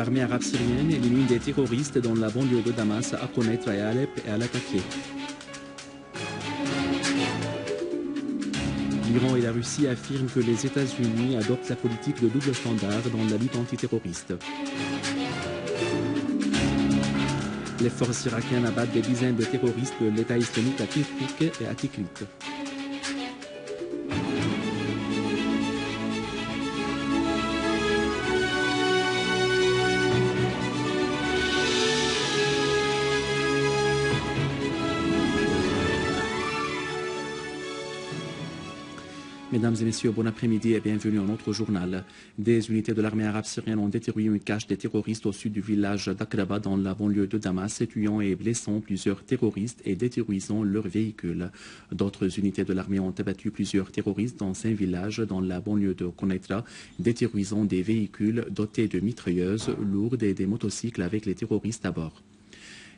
L'armée arabe syrienne élimine des terroristes dans la banlieue de Damas, à Konaitra et à Alep et à l'attaquer. L'Iran et la Russie affirment que les États-Unis adoptent la politique de double standard dans la lutte antiterroriste. Les forces irakiennes abattent des dizaines de terroristes de l'État islamique à Kirkuk et à Tikrit. Mesdames et messieurs, bon après-midi et bienvenue à notre journal. Des unités de l'armée arabe syrienne ont détruit une cache des terroristes au sud du village d'Akraba dans la banlieue de Damas, tuant et blessant plusieurs terroristes et détruisant leurs véhicules. D'autres unités de l'armée ont abattu plusieurs terroristes dans 5 villages dans la banlieue de Konaitra, détruisant des véhicules dotés de mitrailleuses lourdes et des motocycles avec les terroristes à bord.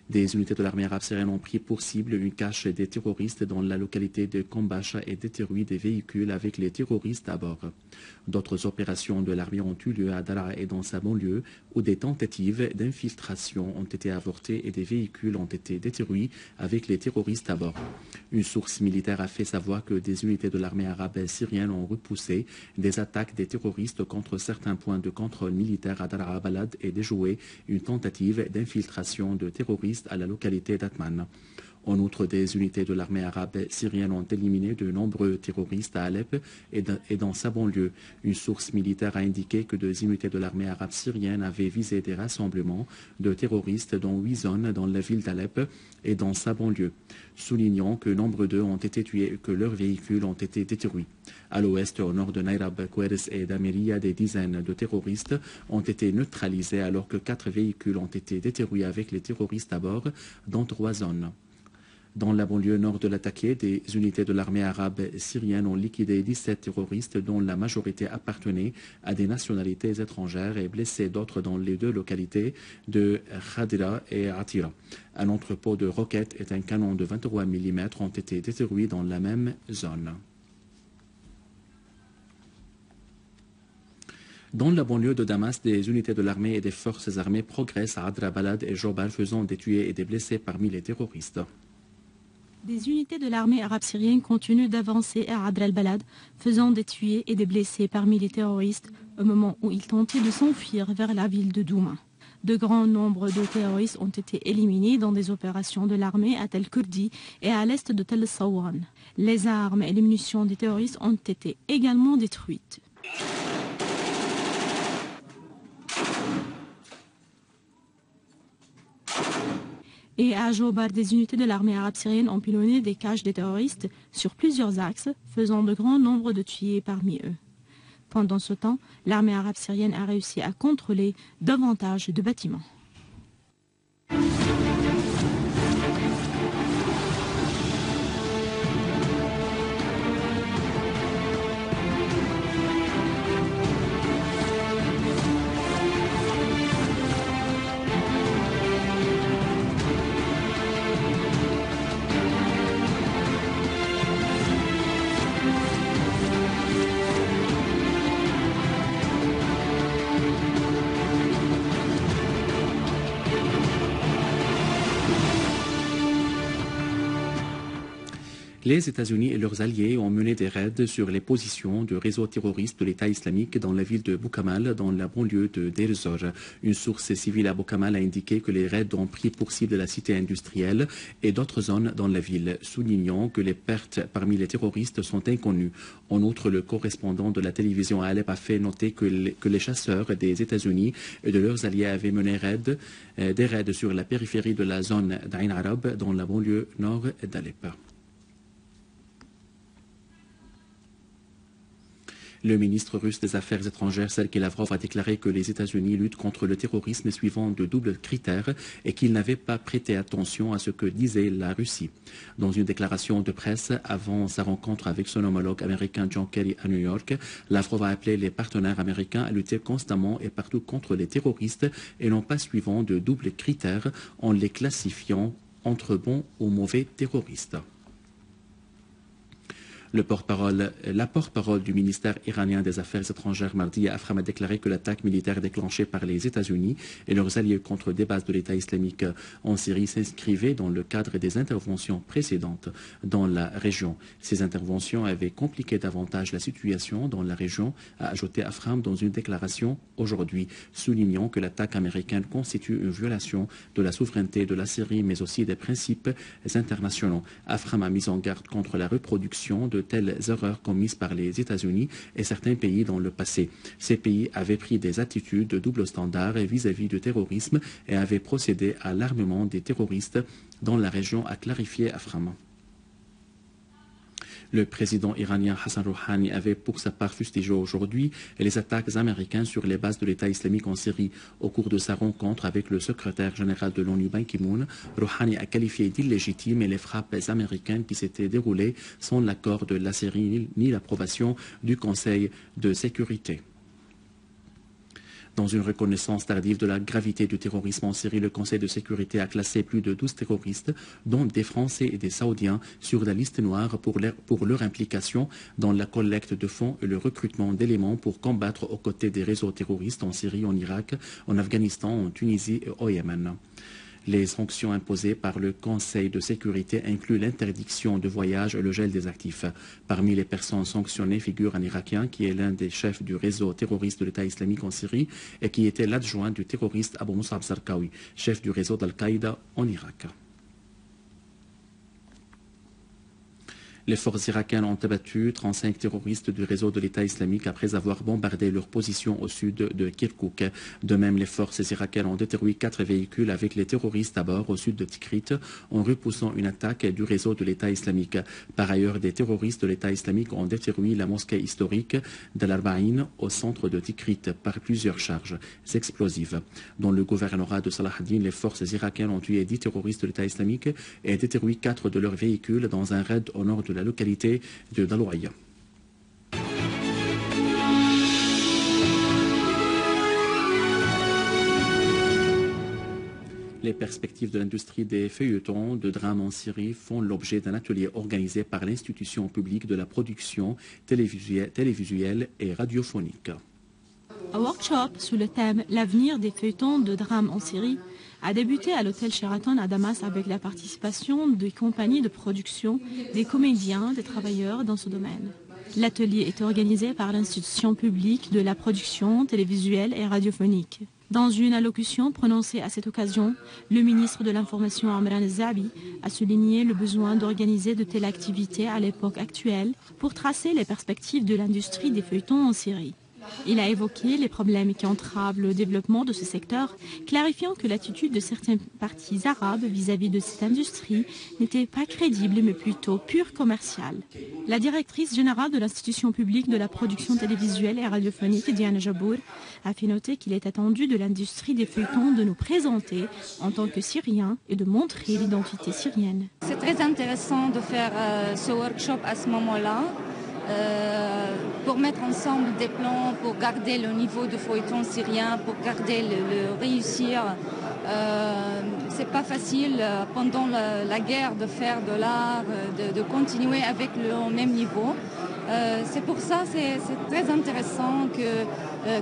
Des unités de l'armée arabe syrienne ont pris pour cible une cache des terroristes dans la localité de Kombacha et détruit des véhicules avec les terroristes à bord. D'autres opérations de l'armée ont eu lieu à Daraa et dans sa banlieue, où des tentatives d'infiltration ont été avortées et des véhicules ont été détruits avec les terroristes à bord. Une source militaire a fait savoir que des unités de l'armée arabe syrienne ont repoussé des attaques des terroristes contre certains points de contrôle militaire à Daraa Balad et déjoué une tentative d'infiltration de terroristes à la localité d'Atman. En outre, des unités de l'armée arabe syrienne ont éliminé de nombreux terroristes à Alep et dans sa banlieue. Une source militaire a indiqué que 2 unités de l'armée arabe syrienne avaient visé des rassemblements de terroristes dans 8 zones dans la ville d'Alep et dans sa banlieue, soulignant que nombre d'eux ont été tués et que leurs véhicules ont été détruits. À l'ouest, au nord de Nairab, Koueres et d'Ameria, des dizaines de terroristes ont été neutralisés alors que 4 véhicules ont été détruits avec les terroristes à bord dans 3 zones. Dans la banlieue nord de l'attaqué, des unités de l'armée arabe syrienne ont liquidé 17 terroristes dont la majorité appartenait à des nationalités étrangères et blessé d'autres dans les 2 localités de Khadira et Atira. Un entrepôt de roquettes et un canon de 23 mm ont été détruits dans la même zone. Dans la banlieue de Damas, des unités de l'armée et des forces armées progressent à Adra Balad et Jobar, faisant des tués et des blessés parmi les terroristes. Des unités de l'armée arabe syrienne continuent d'avancer à Adra al-Balad, faisant des tués et des blessés parmi les terroristes au moment où ils tentaient de s'enfuir vers la ville de Douma. De grands nombres de terroristes ont été éliminés dans des opérations de l'armée à Tel Kurdi et à l'est de Tel Sawan. Les armes et les munitions des terroristes ont été également détruites. Et à Jobar, des unités de l'armée arabe syrienne ont pilonné des caches des terroristes sur plusieurs axes, faisant de grands nombres de tués parmi eux. Pendant ce temps, l'armée arabe syrienne a réussi à contrôler davantage de bâtiments. Les États-Unis et leurs alliés ont mené des raids sur les positions du réseau terroriste de l'État islamique dans la ville de Boukamal, dans la banlieue de Deir ez-Zor. Une source civile à Boukamal a indiqué que les raids ont pris pour cible la cité industrielle et d'autres zones dans la ville, soulignant que les pertes parmi les terroristes sont inconnues. En outre, le correspondant de la télévision à Alep a fait noter que les chasseurs des États-Unis et de leurs alliés avaient mené des raids sur la périphérie de la zone d'Ain Arab, dans la banlieue nord d'Alep. Le ministre russe des Affaires étrangères, Sergei Lavrov, a déclaré que les États-Unis luttent contre le terrorisme suivant de doubles critères et qu'ils n'avaient pas prêté attention à ce que disait la Russie. Dans une déclaration de presse avant sa rencontre avec son homologue américain John Kerry à New York, Lavrov a appelé les partenaires américains à lutter constamment et partout contre les terroristes et non pas suivant de doubles critères en les classifiant entre bons ou mauvais terroristes. La porte-parole du ministère iranien des Affaires étrangères mardi Afram a déclaré que l'attaque militaire déclenchée par les États-Unis et leurs alliés contre des bases de l'État islamique en Syrie s'inscrivait dans le cadre des interventions précédentes dans la région. Ces interventions avaient compliqué davantage la situation dans la région, a ajouté Afram dans une déclaration aujourd'hui, soulignant que l'attaque américaine constitue une violation de la souveraineté de la Syrie, mais aussi des principes internationaux. Afram a mis en garde contre la reproduction de telles erreurs commises par les États-Unis et certains pays dans le passé. Ces pays avaient pris des attitudes de double standard vis-à-vis du terrorisme et avaient procédé à l'armement des terroristes dans la région, a clarifié Afram. Le président iranien Hassan Rouhani avait pour sa part fustigé aujourd'hui les attaques américaines sur les bases de l'État islamique en Syrie. Au cours de sa rencontre avec le secrétaire général de l'ONU Ban Ki-moon, Rouhani a qualifié d'illégitimes les frappes américaines qui s'étaient déroulées sans l'accord de la Syrie ni l'approbation du Conseil de sécurité. Dans une reconnaissance tardive de la gravité du terrorisme en Syrie, le Conseil de sécurité a classé plus de 12 terroristes, dont des Français et des Saoudiens, sur la liste noire pour leur implication dans la collecte de fonds et le recrutement d'éléments pour combattre aux côtés des réseaux terroristes en Syrie, en Irak, en Afghanistan, en Tunisie et au Yémen. Les sanctions imposées par le Conseil de sécurité incluent l'interdiction de voyage et le gel des actifs. Parmi les personnes sanctionnées figure un Irakien qui est l'un des chefs du réseau terroriste de l'État islamique en Syrie et qui était l'adjoint du terroriste Abu Musab Zarqawi, chef du réseau d'Al-Qaïda en Irak. Les forces irakiennes ont abattu 35 terroristes du réseau de l'État islamique après avoir bombardé leur position au sud de Kirkouk. De même, les forces irakiennes ont détruit 4 véhicules avec les terroristes à bord au sud de Tikrit en repoussant une attaque du réseau de l'État islamique. Par ailleurs, des terroristes de l'État islamique ont détruit la mosquée historique d'Al-Arba'in au centre de Tikrit par plusieurs charges explosives. Dans le gouvernorat de Salah ad-Din, les forces irakiennes ont tué 10 terroristes de l'État islamique et détruit 4 de leurs véhicules dans un raid au nord de la localité de Dalouaïa. Les perspectives de l'industrie des feuilletons de drame en Syrie font l'objet d'un atelier organisé par l'institution publique de la production télévisuelle et radiophonique. Un workshop sous le thème « L'avenir des feuilletons de drame en Syrie » a débuté à l'hôtel Sheraton à Damas avec la participation des compagnies de production, des comédiens, des travailleurs dans ce domaine. L'atelier est organisé par l'institution publique de la production télévisuelle et radiophonique. Dans une allocution prononcée à cette occasion, le ministre de l'Information Amran Zabi a souligné le besoin d'organiser de telles activités à l'époque actuelle pour tracer les perspectives de l'industrie des feuilletons en Syrie. Il a évoqué les problèmes qui entravent le développement de ce secteur, clarifiant que l'attitude de certains partis arabes vis-à-vis de cette industrie n'était pas crédible mais plutôt pure commerciale. La directrice générale de l'institution publique de la production télévisuelle et radiophonique, Diana Jabour, a fait noter qu'il est attendu de l'industrie des feuilletons de nous présenter en tant que Syriens et de montrer l'identité syrienne. C'est très intéressant de faire ce workshop à ce moment-là. Pour mettre ensemble des plans, pour garder le niveau de feuilleton syrien, pour garder le réussir. C'est pas facile pendant la guerre de faire de l'art, de continuer avec le même niveau. C'est pour ça c'est très intéressant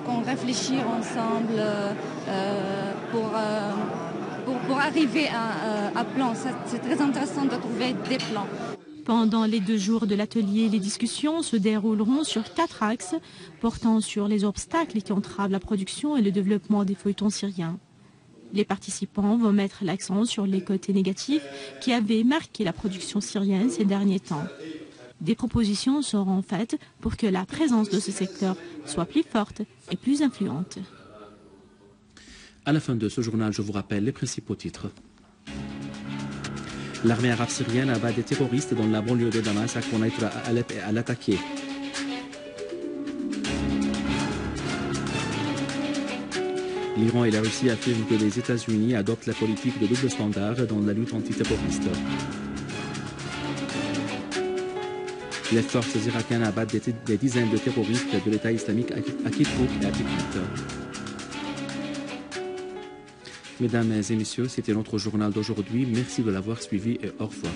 qu'on réfléchisse ensemble pour arriver à plan. C'est très intéressant de trouver des plans. Pendant les 2 jours de l'atelier, les discussions se dérouleront sur 4 axes portant sur les obstacles qui entravent la production et le développement des feuilletons syriens. Les participants vont mettre l'accent sur les côtés négatifs qui avaient marqué la production syrienne ces derniers temps. Des propositions seront faites pour que la présence de ce secteur soit plus forte et plus influente. À la fin de ce journal, je vous rappelle les principaux titres. L'armée arabe syrienne abat des terroristes dans la banlieue de Damas à connaître à Alep et à l'attaquer. L'Iran et la Russie affirment que les États-Unis adoptent la politique de double standard dans la lutte antiterroriste. Les forces irakiennes abattent des dizaines de terroristes de l'État islamique à Kirkouk et à Tikrit. Mesdames et messieurs, c'était notre journal d'aujourd'hui. Merci de l'avoir suivi et au revoir.